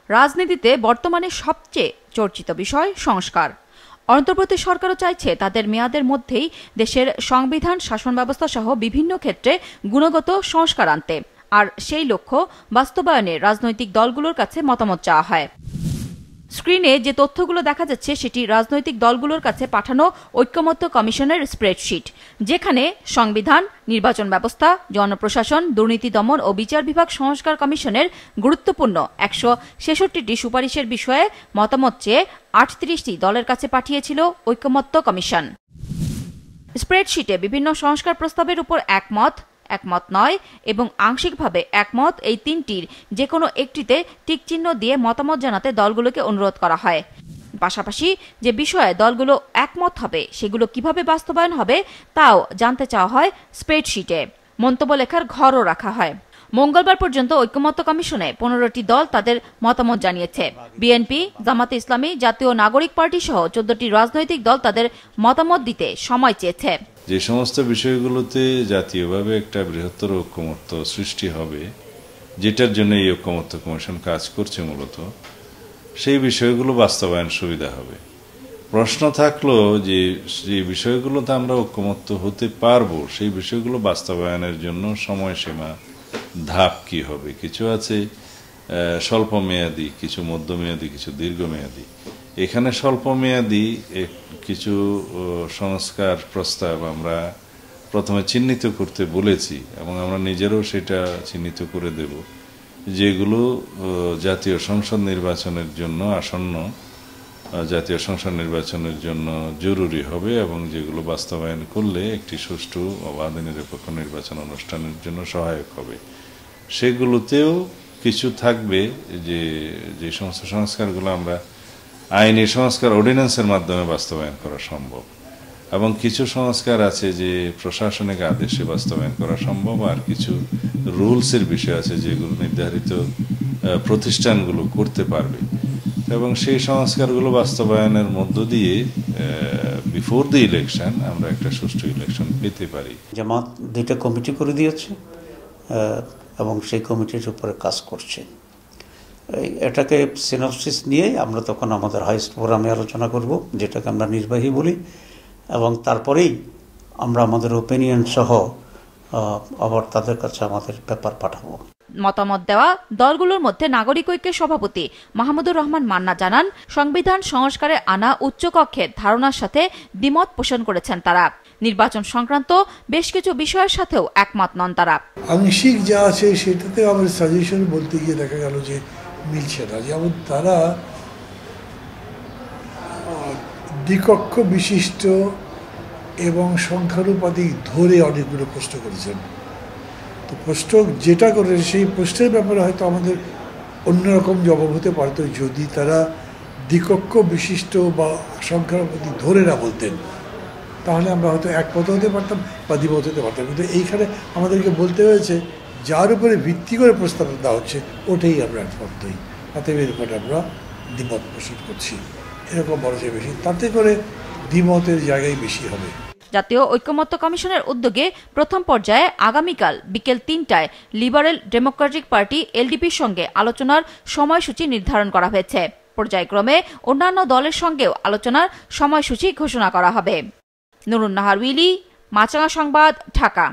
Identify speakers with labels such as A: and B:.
A: রাজনীতিতে বর্তমানে সবচেয়ে চর্চিত বিষয় সংস্কার। অন্তর্বর্তী সরকারও চাইছে তাদের মেয়াদের মধ্যেই দেশের সংবিধান, শাসন ব্যবস্থা সহ বিভিন্ন ক্ষেত্রে গুণগত সংস্কার আনতে। আর সেই লক্ষ্য বাস্তবায়নে রাজনৈতিক দলগুলোর কাছে মতামত চাওয়া হয়। স্ক্রিনে যে তথ্যগুলো দেখা যাচ্ছে সেটি রাজনৈতিক দলগুলোর কাছে পাঠানো ঐক্যমত্য কমিশনের স্প্রেডশিট, যেখানে সংবিধান, নির্বাচন ব্যবস্থা, জনপ্রশাসন, দুর্নীতি দমন ও বিচার বিভাগ সংস্কার কমিশনের গুরুত্বপূর্ণ 166টি সুপারিশের বিষয়ে মতামত চেয়ে 38টি দলের কাছে পাঠিয়েছিল ঐক্যমত্য কমিশন। স্প্রেডশিটে বিভিন্ন সংস্কার প্রস্তাবের উপর একমত, একমত নয় এবং আংশিকভাবে একমত এই তিনটির যে কোনো একটিতে টিকচিহ্ন দিয়ে মতামত জানাতে দলগুলোকে অনুরোধ করা হয়। পাশাপাশি যে বিষয়ে দলগুলো একমত হবে সেগুলো কিভাবে বাস্তবায়ন হবে তাও জানতে চাওয়া হয় স্প্রেডশিটে। মন্তব্য লেখার ঘরও রাখা হয়। মঙ্গলবার পর্যন্ত ঐক্যমত্য কমিশনে 15টি দল তাদের মতামত জানিয়েছে। বিএনপি, জামাতে ইসলামী, জাতীয় নাগরিক পার্টি সহ 14টি রাজনৈতিক দল তাদের মতামত দিতে সময় চেয়েছে।
B: যে সমস্ত বিষয়গুলোতে জাতীয়ভাবে একটা বৃহত্তর ঐক্যমত্য সৃষ্টি হবে, যেটার জন্য এই ঐক্যমত্য কমিশন কাজ করছে মূলত, সেই বিষয়গুলো বাস্তবায়ন সুবিধা হবে। প্রশ্ন থাকলো যে বিষয়গুলোতে আমরা ঐক্যমত্য হতে পারবো, সেই বিষয়গুলো বাস্তবায়নের জন্য সময়সীমা, ধাপ কি হবে। কিছু আছে স্বল্প মেয়াদী, কিছু মধ্যমেয়াদী, কিছু দীর্ঘমেয়াদী। এখানে স্বল্প মেয়াদী কিছু সংস্কার প্রস্তাব আমরা প্রথমে চিহ্নিত করতে বলেছি এবং আমরা নিজেরাও সেটা চিহ্নিত করে দেব, যেগুলো জাতীয় সংসদ নির্বাচনের জন্য আসন্ন জাতীয় সংসদ নির্বাচনের জন্য জরুরি হবে এবং যেগুলো বাস্তবায়ন করলে একটি সুষ্ঠু, অবাধ, নিরপেক্ষ নির্বাচন অনুষ্ঠানের জন্য সহায়ক হবে। সেগুলোতেও কিছু থাকবে যে সমস্ত সংস্কারগুলো আমরা আইনি সংস্কার অর্ডিন্যান্সের মাধ্যমে বাস্তবায়ন করা সম্ভব, এবং কিছু সংস্কার আছে যে প্রশাসনিক আদেশে বাস্তবায়ন করা সম্ভব, আর কিছু রুলসের বিষয় আছে যেগুলো নির্ধারিত প্রতিষ্ঠানগুলো করতে পারবে। এবং সেই সংস্কারগুলো বাস্তবায়নের মধ্য দিয়ে বিফোর দি ইলেকশন আমরা একটা সুষ্ঠু ইলেকশন পেতে পারি।
C: জামাত 2টা কমিটি করে দিয়েছে এবং সেই কমিটির উপরে কাজ করছে। এটাকে সিনপসিস নিয়ে আমরা তখন আমাদের হাইস্ট ফোরামে আলোচনা করব, যেটাকে আমরা নির্বাহী বলি, এবং তারপরেই আমরা আমাদের ওপিনিয়ন সহ আবার তাদের কাছে আমাদের পেপার পাঠাবো।
A: মতামত দেওয়া দলগুলোর মধ্যে নাগরিক ঐক্যের সভাপতি মাহমুদুর রহমান মান্না জানান, সংবিধান সংস্কারে আনা উচ্চকক্ষের ধারণার সাথে দ্বিমত পোষণ করেছেন তারা। নির্বাচন সংক্রান্ত বেশ কিছু বিষয়ের সাথেও একমত নন তারা।
D: আংশিক যা আছে সেটাতে আমার সাজেশন বলতে গিয়ে দেখা গেল যে মিলছে না। যেমন তারা দ্বিকক্ষ বিশিষ্ট এবং সংখ্যানুপাতিক ধরে অনেকগুলো প্রশ্ন করেছেন। তো প্রশ্ন যেটা করে সেই প্রশ্নের ব্যাপারে হয়তো আমাদের অন্যরকম জবাব হতে পারত যদি তারা দ্বিকক্ষ বিশিষ্ট বা সংখ্যানুপাতিক ধরে না বলতেন, তাহলে আমরা হয়তো একমত হতে পারতাম বা দ্বিমত হতে পারতাম। কিন্তু এইখানে আমাদেরকে বলতে হয়েছে যার উপরে ভিত্তি করে প্রস্তাব দেওয়া হচ্ছে ওটাই আমরা একমত হই, তাতে ব্যাপারে আমরা দ্বিমত পোষণ করছি, এরকম বড় চেয়ে বেশি, তাতে করে দ্বিমতের জায়গায় বেশি হবে।
A: জাতীয় ঐক্যমত্য কমিশনের উদ্যোগে প্রথম পর্যায়ে আগামীকাল বিকেল 3টায় লিবারেল ডেমোক্রেটিক পার্টি এলডিপির সঙ্গে আলোচনার সময়সূচি নির্ধারণ করা হয়েছে। পর্যায়ক্রমে অন্যান্য দলের সঙ্গেও আলোচনার সময়সূচি ঘোষণা করা হবে। নুরুন নাহার উইলি, মাছরাঙা সংবাদ, ঢাকা।